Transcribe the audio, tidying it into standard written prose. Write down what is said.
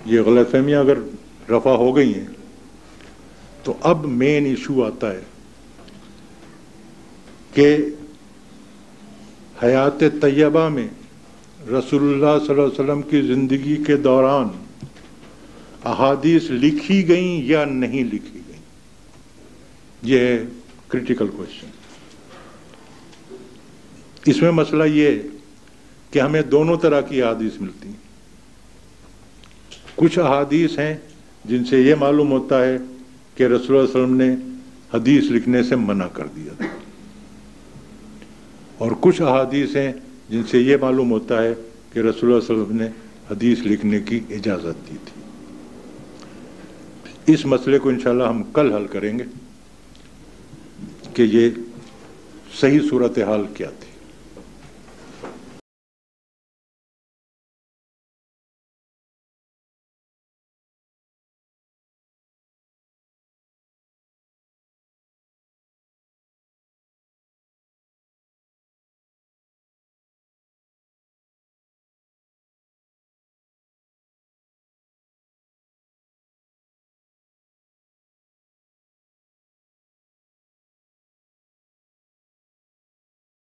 یہ غلط فہمیاں اگر رفع ہو گئی ہیں تو اب مین ایشو آتا ہے کہ حیات طیبہ میں رسول اللہ صلی اللہ علیہ وسلم کی زندگی کے دوران احادیث لکھی گئیں یا نہیں لکھی گئیں. یہ ہے کریٹیکل کوشچن. اس میں مسئلہ یہ ہے کہ ہمیں دونوں طرح کی احادیث ملتی ہیں. کچھ احادیث ہیں جن سے یہ معلوم ہوتا ہے کہ رسول اللہ صلی اللہ علیہ وسلم نے حدیث لکھنے سے منع کر دیا تھا، اور کچھ احادیث ہیں جن سے یہ معلوم ہوتا ہے کہ رسول اللہ صلی اللہ علیہ وسلم نے حدیث لکھنے کی اجازت دی تھی. اس مسئلے کو انشاءاللہ ہم کل حل کریں گے کہ یہ صحیح صورتحال کیا تھی.